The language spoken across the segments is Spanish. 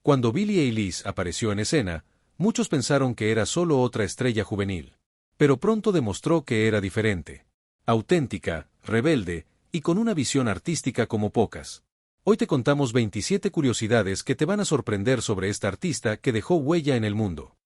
Cuando Billie Eilish apareció en escena, muchos pensaron que era solo otra estrella juvenil. Pero pronto demostró que era diferente. Auténtica, rebelde, y con una visión artística como pocas. Hoy te contamos 27 curiosidades que te van a sorprender sobre esta artista que dejó huella en el mundo.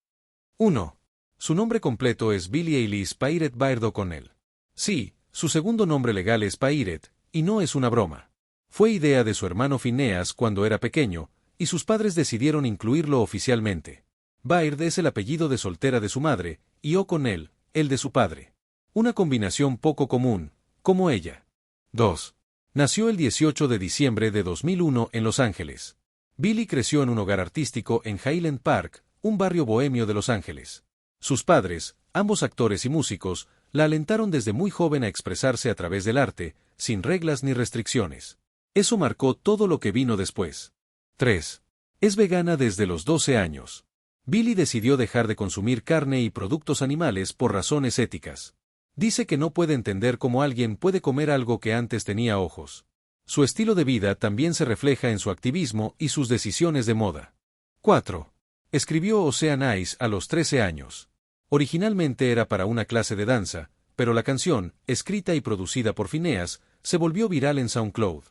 1. Su nombre completo es Billie Eilish Pairet Baird O'Connell. Sí, su segundo nombre legal es Pairet, y no es una broma. Fue idea de su hermano Phineas cuando era pequeño, y sus padres decidieron incluirlo oficialmente. Baird es el apellido de soltera de su madre, y O'Connell, el de su padre. Una combinación poco común, como ella. 2. Nació el 18 de diciembre de 2001 en Los Ángeles. Billie creció en un hogar artístico en Highland Park, un barrio bohemio de Los Ángeles. Sus padres, ambos actores y músicos, la alentaron desde muy joven a expresarse a través del arte, sin reglas ni restricciones. Eso marcó todo lo que vino después. 3. Es vegana desde los 12 años. Billie decidió dejar de consumir carne y productos animales por razones éticas. Dice que no puede entender cómo alguien puede comer algo que antes tenía ojos. Su estilo de vida también se refleja en su activismo y sus decisiones de moda. 4. Escribió Ocean Eyes a los 13 años. Originalmente era para una clase de danza, pero la canción, escrita y producida por Phineas, se volvió viral en SoundCloud.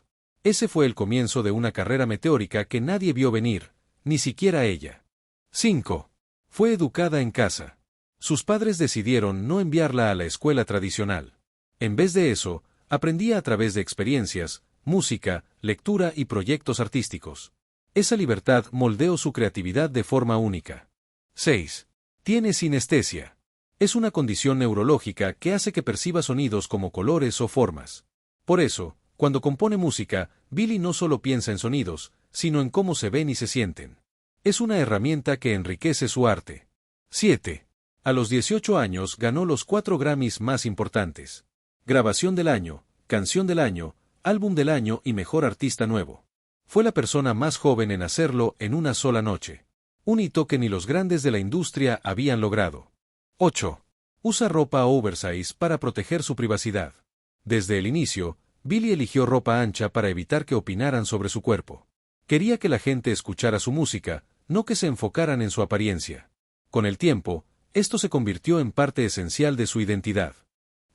Ese fue el comienzo de una carrera meteórica que nadie vio venir, ni siquiera ella. 5. Fue educada en casa. Sus padres decidieron no enviarla a la escuela tradicional. En vez de eso, aprendía a través de experiencias, música, lectura y proyectos artísticos. Esa libertad moldeó su creatividad de forma única. 6. Tiene sinestesia. Es una condición neurológica que hace que perciba sonidos como colores o formas. Por eso, cuando compone música, Billie no solo piensa en sonidos, sino en cómo se ven y se sienten. Es una herramienta que enriquece su arte. 7. A los 18 años ganó los 4 Grammys más importantes. Grabación del año, canción del año, álbum del año y mejor artista nuevo. Fue la persona más joven en hacerlo en una sola noche. Un hito que ni los grandes de la industria habían logrado. 8. Usa ropa oversize para proteger su privacidad. Desde el inicio, Billie eligió ropa ancha para evitar que opinaran sobre su cuerpo. Quería que la gente escuchara su música, no que se enfocaran en su apariencia. Con el tiempo, esto se convirtió en parte esencial de su identidad.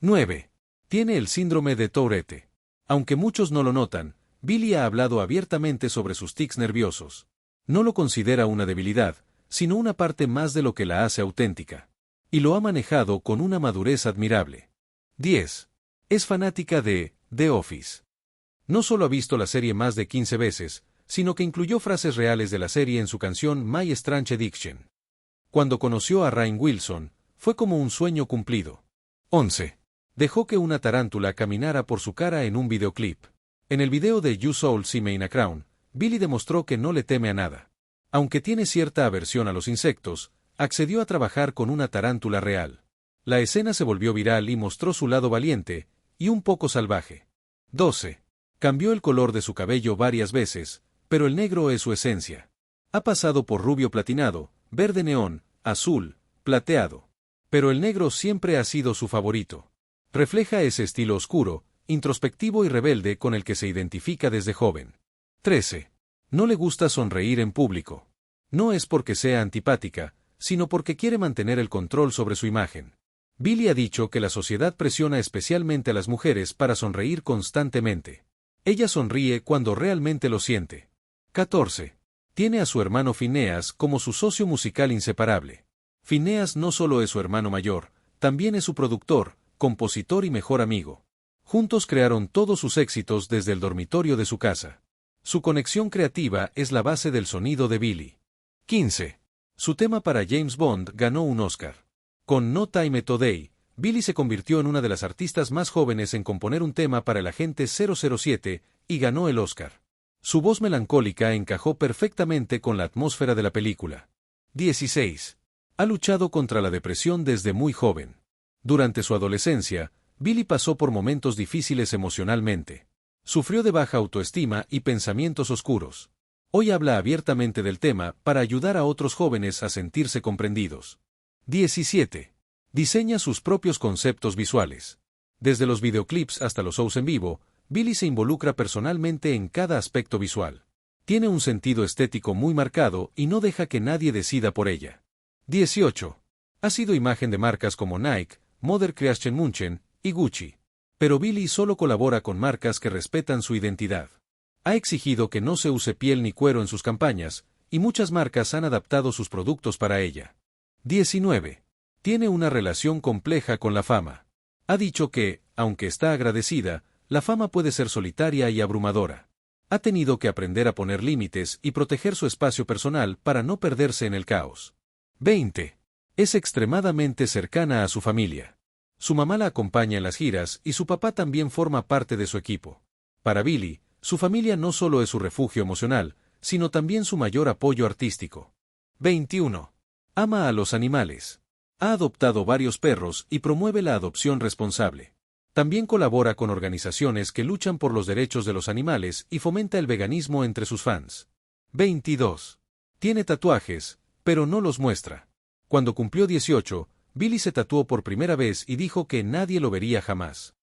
9. Tiene el síndrome de Tourette. Aunque muchos no lo notan, Billie ha hablado abiertamente sobre sus tics nerviosos. No lo considera una debilidad, sino una parte más de lo que la hace auténtica. Y lo ha manejado con una madurez admirable. 10. Es fanática de The Office. No solo ha visto la serie más de 15 veces, sino que incluyó frases reales de la serie en su canción My Strange Addiction. Cuando conoció a Rainn Wilson, fue como un sueño cumplido. 11. Dejó que una tarántula caminara por su cara en un videoclip. En el video de You Soul See Me in a Crown, Billie demostró que no le teme a nada. Aunque tiene cierta aversión a los insectos, accedió a trabajar con una tarántula real. La escena se volvió viral y mostró su lado valiente, y un poco salvaje. 12. Cambió el color de su cabello varias veces, pero el negro es su esencia. Ha pasado por rubio platinado, verde neón, azul, plateado. Pero el negro siempre ha sido su favorito. Refleja ese estilo oscuro, introspectivo y rebelde con el que se identifica desde joven. 13. No le gusta sonreír en público. No es porque sea antipática, sino porque quiere mantener el control sobre su imagen. Billie ha dicho que la sociedad presiona especialmente a las mujeres para sonreír constantemente. Ella sonríe cuando realmente lo siente. 14. Tiene a su hermano Phineas como su socio musical inseparable. Phineas no solo es su hermano mayor, también es su productor, compositor y mejor amigo. Juntos crearon todos sus éxitos desde el dormitorio de su casa. Su conexión creativa es la base del sonido de Billie. 15. Su tema para James Bond ganó un Oscar. Con No Time Today, Billie se convirtió en una de las artistas más jóvenes en componer un tema para el agente 007 y ganó el Oscar. Su voz melancólica encajó perfectamente con la atmósfera de la película. 16. Ha luchado contra la depresión desde muy joven. Durante su adolescencia, Billie pasó por momentos difíciles emocionalmente. Sufrió de baja autoestima y pensamientos oscuros. Hoy habla abiertamente del tema para ayudar a otros jóvenes a sentirse comprendidos. 17. Diseña sus propios conceptos visuales. Desde los videoclips hasta los shows en vivo, Billie se involucra personalmente en cada aspecto visual. Tiene un sentido estético muy marcado y no deja que nadie decida por ella. 18. Ha sido imagen de marcas como Nike, Mother Creation Munchen y Gucci. Pero Billie solo colabora con marcas que respetan su identidad. Ha exigido que no se use piel ni cuero en sus campañas, y muchas marcas han adaptado sus productos para ella. 19. Tiene una relación compleja con la fama. Ha dicho que, aunque está agradecida, la fama puede ser solitaria y abrumadora. Ha tenido que aprender a poner límites y proteger su espacio personal para no perderse en el caos. 20. Es extremadamente cercana a su familia. Su mamá la acompaña en las giras y su papá también forma parte de su equipo. Para Billie, su familia no solo es su refugio emocional, sino también su mayor apoyo artístico. 21. Ama a los animales. Ha adoptado varios perros y promueve la adopción responsable. También colabora con organizaciones que luchan por los derechos de los animales y fomenta el veganismo entre sus fans. 22. Tiene tatuajes, pero no los muestra. Cuando cumplió 18, Billie se tatuó por primera vez y dijo que nadie lo vería jamás.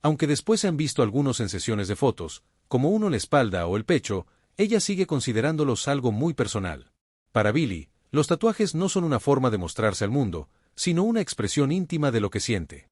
Aunque después se han visto algunos en sesiones de fotos, como uno en la espalda o el pecho, ella sigue considerándolos algo muy personal. Para Billie, los tatuajes no son una forma de mostrarse al mundo, sino una expresión íntima de lo que siente.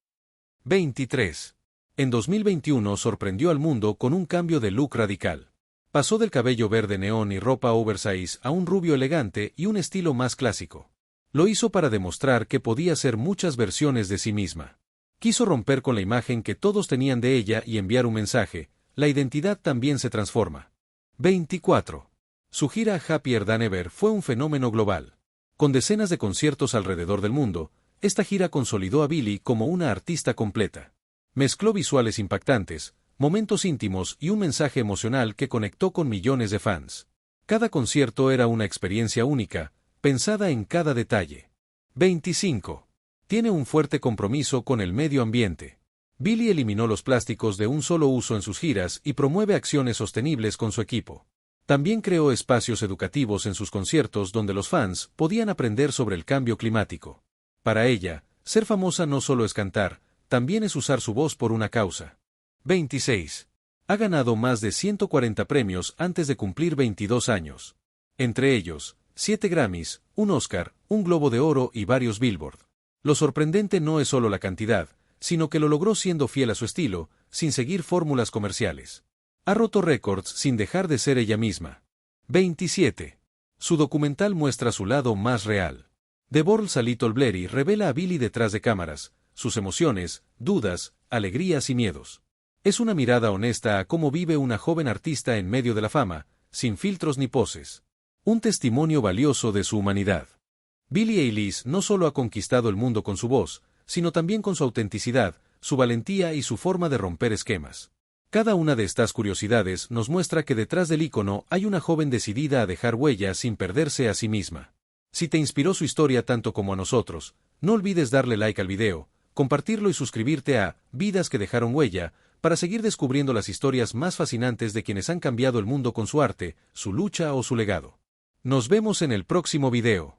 23. En 2021 sorprendió al mundo con un cambio de look radical. Pasó del cabello verde neón y ropa oversize a un rubio elegante y un estilo más clásico. Lo hizo para demostrar que podía ser muchas versiones de sí misma. Quiso romper con la imagen que todos tenían de ella y enviar un mensaje: la identidad también se transforma. 24. Su gira Happier Than Ever fue un fenómeno global. Con decenas de conciertos alrededor del mundo, esta gira consolidó a Billie como una artista completa. Mezcló visuales impactantes, momentos íntimos y un mensaje emocional que conectó con millones de fans. Cada concierto era una experiencia única, pensada en cada detalle. 25. Tiene un fuerte compromiso con el medio ambiente. Billie eliminó los plásticos de un solo uso en sus giras y promueve acciones sostenibles con su equipo. También creó espacios educativos en sus conciertos donde los fans podían aprender sobre el cambio climático. Para ella, ser famosa no solo es cantar, también es usar su voz por una causa. 26. Ha ganado más de 140 premios antes de cumplir 22 años. Entre ellos, 7 Grammys, un Oscar, un Globo de Oro y varios Billboard. Lo sorprendente no es solo la cantidad, sino que lo logró siendo fiel a su estilo, sin seguir fórmulas comerciales. Ha roto récords sin dejar de ser ella misma. 27. Su documental muestra su lado más real. The Bold a Little Blurry revela a Billie detrás de cámaras, sus emociones, dudas, alegrías y miedos. Es una mirada honesta a cómo vive una joven artista en medio de la fama, sin filtros ni poses. Un testimonio valioso de su humanidad. Billie Eilish no solo ha conquistado el mundo con su voz, sino también con su autenticidad, su valentía y su forma de romper esquemas. Cada una de estas curiosidades nos muestra que detrás del ícono hay una joven decidida a dejar huella sin perderse a sí misma. Si te inspiró su historia tanto como a nosotros, no olvides darle like al video, compartirlo y suscribirte a Vidas que dejaron huella, para seguir descubriendo las historias más fascinantes de quienes han cambiado el mundo con su arte, su lucha o su legado. Nos vemos en el próximo video.